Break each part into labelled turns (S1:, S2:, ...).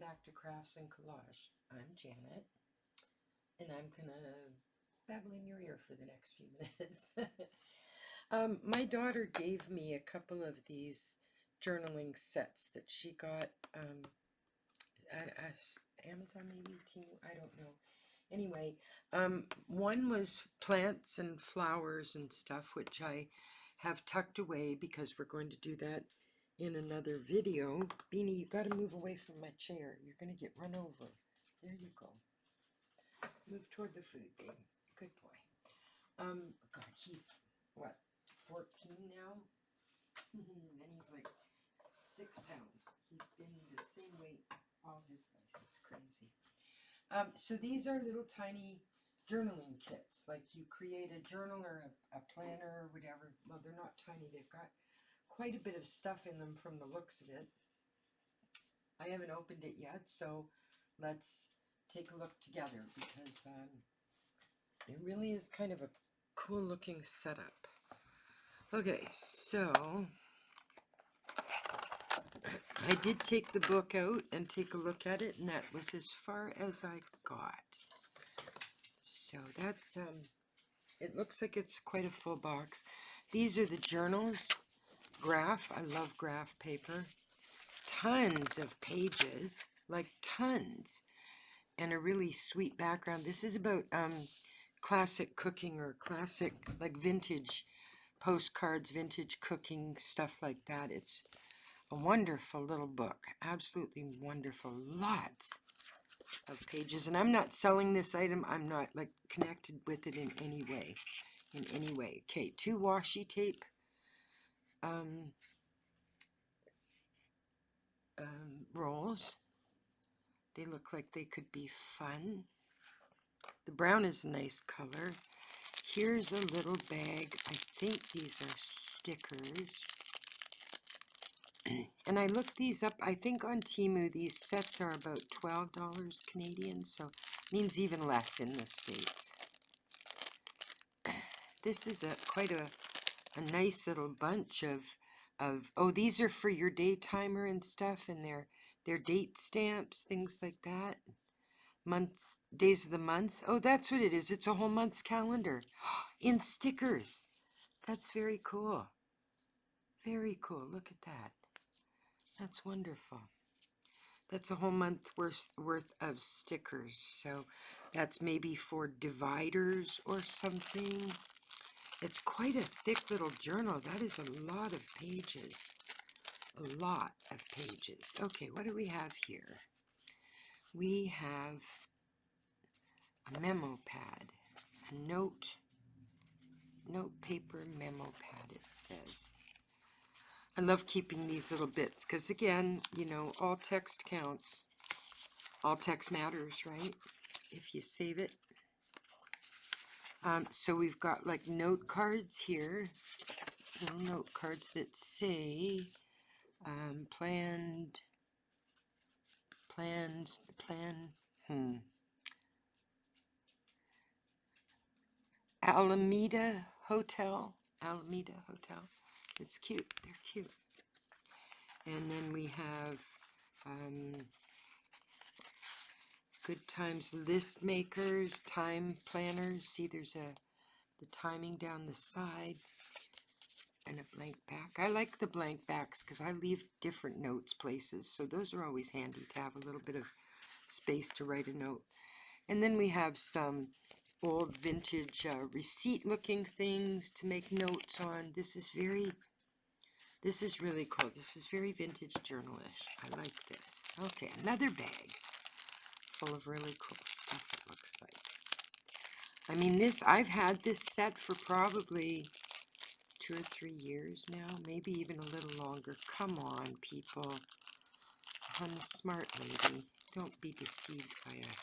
S1: back to Crafts and Collage. I'm Janet, and I'm gonna babble in your ear for the next few minutes. My daughter gave me a couple of these journaling sets that she got at Amazon, maybe, Temu, I don't know. Anyway, one was plants and flowers and stuff, which I have tucked away because we're going to do that in another video. Beanie, you got to move away from my chair. You're going to get run over. There you go. Move toward the food, babe. Good boy. God, he's, what, 14 now? And he's like 6 pounds. He's been the same weight all his life. It's crazy. So these are little tiny journaling kits. Like you create a journal or a planner or whatever. Well, they're not tiny. They've got quite a bit of stuff in them from the looks of it. I haven't opened it yet, so let's take a look together because it really is kind of a cool looking setup. Okay, so I did take the book out and take a look at it, and that was as far as I got. So that's, it looks like it's quite a full box. These are the journals, graph, I love graph paper. Tons of pages, like tons, and a really sweet background. This is about classic cooking or classic, like vintage postcards, vintage cooking, stuff like that. It's a wonderful little book, absolutely wonderful. Lots of pages, and I'm not selling this item. I'm not like connected with it in any way. Okay, 2 washi tape rolls. They look like they could be fun. The brown is a nice color. Here's a little bag. I think these are stickers. And I looked these up. I think on Temu these sets are about $12 Canadian, so it means even less in the States. This is quite a nice little bunch of oh, these are for your day timer and stuff, and they're date stamps, things like that. Days of the month. Oh, that's what it is. It's a whole month's calendar in stickers. That's very cool. Very cool. Look at that. That's wonderful. That's a whole month worth of stickers. So that's maybe for dividers or something. It's quite a thick little journal. That is a lot of pages. A lot of pages. Okay, what do we have here? We have a memo pad, a note paper memo pad, it says. I love keeping these little bits because, again, you know, all text counts. All text matters, right? If you save it. So we've got like note cards here, little note cards that say Alameda Hotel. It's cute. They're cute. And then we have Good Times list makers, time planners. See, there's the timing down the side and a blank back. I like the blank backs because I leave different notes places, so those are always handy to have a little bit of space to write a note. And then we have some old vintage receipt looking things to make notes on. This is really cool. This is very vintage journalish. I like this. Okay, another bag full of really cool stuff, it looks like. I mean, I've had this set for probably 2 or 3 years now, maybe even a little longer. Come on, people. I'm a smart lady. Don't be deceived by a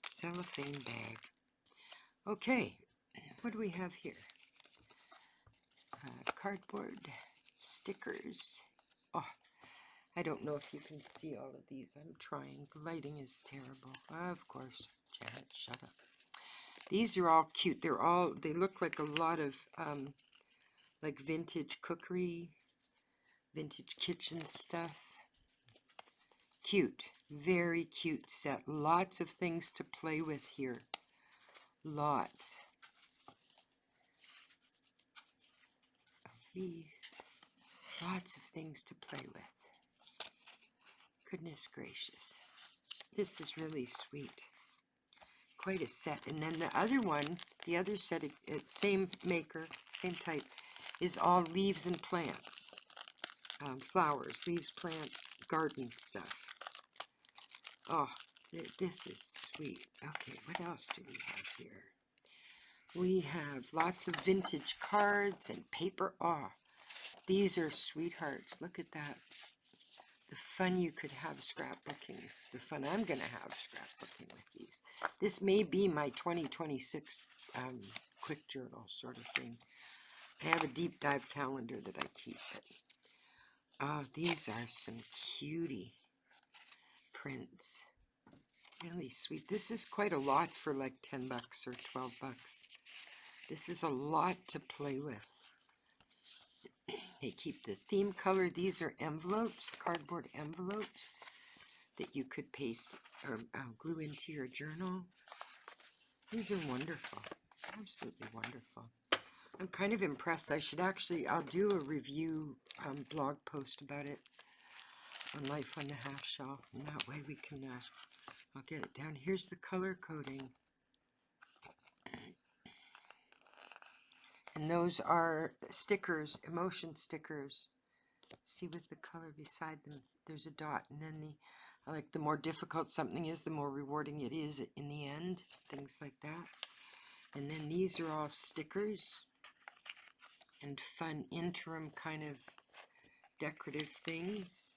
S1: cellophane bag. Okay, what do we have here? Cardboard, stickers. Oh, I don't know if you can see all of these. I'm trying. The lighting is terrible. Of course, Janet, shut up. These are all cute. They look like a lot of like vintage cookery, vintage kitchen stuff. Cute, very cute set. Lots of things to play with here. Lots of these. Lots of things to play with. Goodness gracious. This is really sweet. Quite a set. And then the other one, the other set, same maker, same type, is all leaves and plants. Flowers, leaves, plants, garden stuff. Oh, this is sweet. Okay, what else do we have here? We have lots of vintage cards and paper. Oh, these are sweethearts. Look at that. The fun you could have scrapbooking. The fun I'm going to have scrapbooking with these. This may be my 2026 quick journal sort of thing. I have a deep dive calendar that I keep. These are some cutie prints. Really sweet. This is quite a lot for like 10 bucks or 12 bucks. This is a lot to play with. They keep the theme color. These are envelopes, cardboard envelopes that you could paste or glue into your journal. These are wonderful. Absolutely wonderful. I'm kind of impressed. I'll do a review blog post about it on Life on the Half Shell. And that way we can, I'll get it down. Here's the color coding. And those are stickers, emotion stickers. See, with the color beside them, there's a dot. And then I like the more difficult something is, the more rewarding it is in the end. Things like that. And then these are all stickers and fun interim kind of decorative things.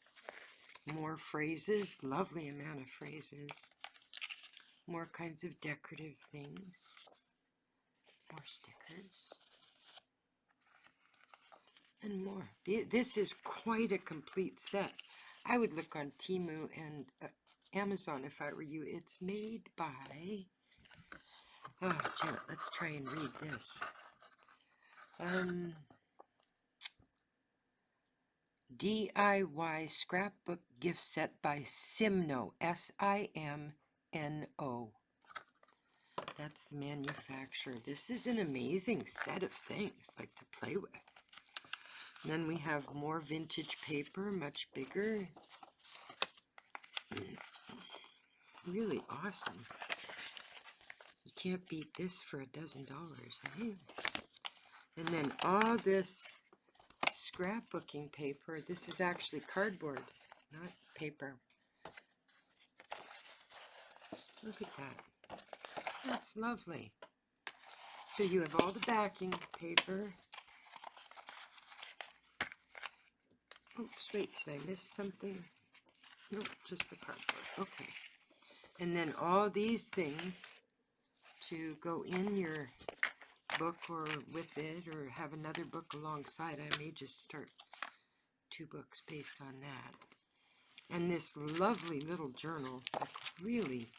S1: More phrases, lovely amount of phrases. More kinds of decorative things. More stickers. And more. This is quite a complete set. I would look on Temu and Amazon if I were you. It's made by... Oh, Janet, let's try and read this. DIY Scrapbook Gift Set by Simno, S-I-M-N-O. That's the manufacturer. This is an amazing set of things, like, to play with. And then we have more vintage paper, much bigger. Really awesome. You can't beat this for $12, eh? And then all this scrapbooking paper. This is actually cardboard, not paper. Look at that. That's lovely. So you have all the backing paper. Oops, wait, did I miss something? Nope, just the cardboard. Okay. And then all these things to go in your book or with it, or have another book alongside. I may just start 2 books based on that. And this lovely little journal, like really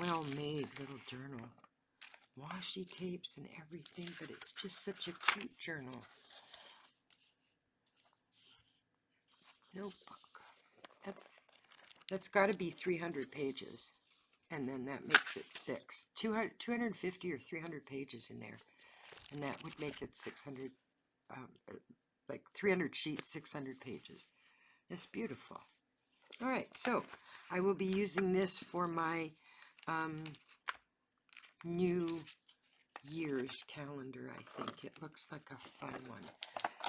S1: well-made little journal. Washi tapes and everything, but it's just such a cute journal. Notebook. That's got to be 300 pages. And then that makes it 6. 250 or 300 pages in there. And that would make it 600, like 300 sheets, 600 pages. It's beautiful. All right, so I will be using this for my New Year's calendar, I think. It looks like a fun one.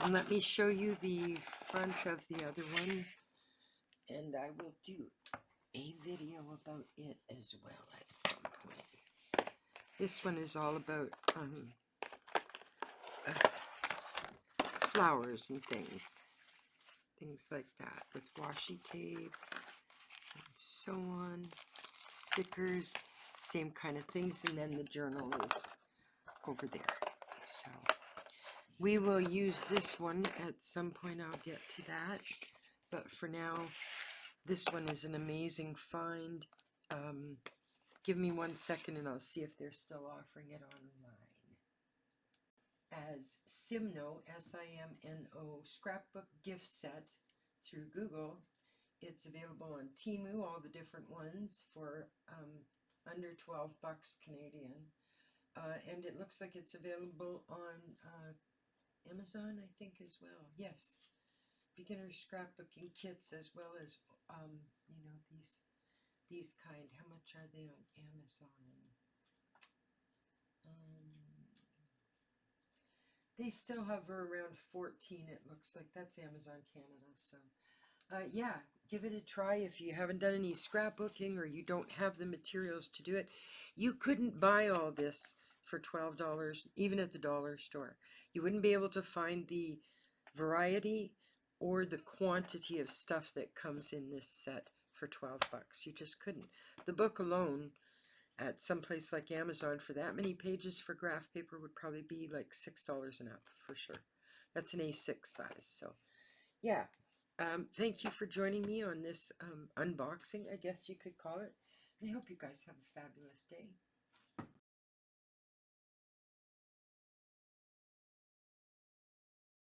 S1: And let me show you the front of the other one. And I will do a video about it as well at some point. This one is all about flowers and things like that, with washi tape and so on, stickers, same kind of things, and then the journal is over there. So we will use this one at some point. I'll get to that, but for now, this one is an amazing find. Give me 1 second and I'll see if they're still offering it online. As Simno, S-I-M-N-O, Scrapbook Gift Set through Google. It's available on Temu, all the different ones, for under 12 bucks Canadian. And it looks like it's available on Amazon, I think, as well. Yes, beginner scrapbooking kits, as well as you know, these kind. How much are they on Amazon? They still hover around 14. It looks like that's Amazon Canada. So yeah, give it a try. If you haven't done any scrapbooking or you don't have the materials to do it, you couldn't buy all this for $12, even at the dollar store. You wouldn't be able to find the variety or the quantity of stuff that comes in this set for 12 bucks. You just couldn't. The book alone at some place like Amazon for that many pages for graph paper would probably be like $6 and up for sure. That's an A6 size. So yeah, thank you for joining me on this unboxing, I guess you could call it. And I hope you guys have a fabulous day.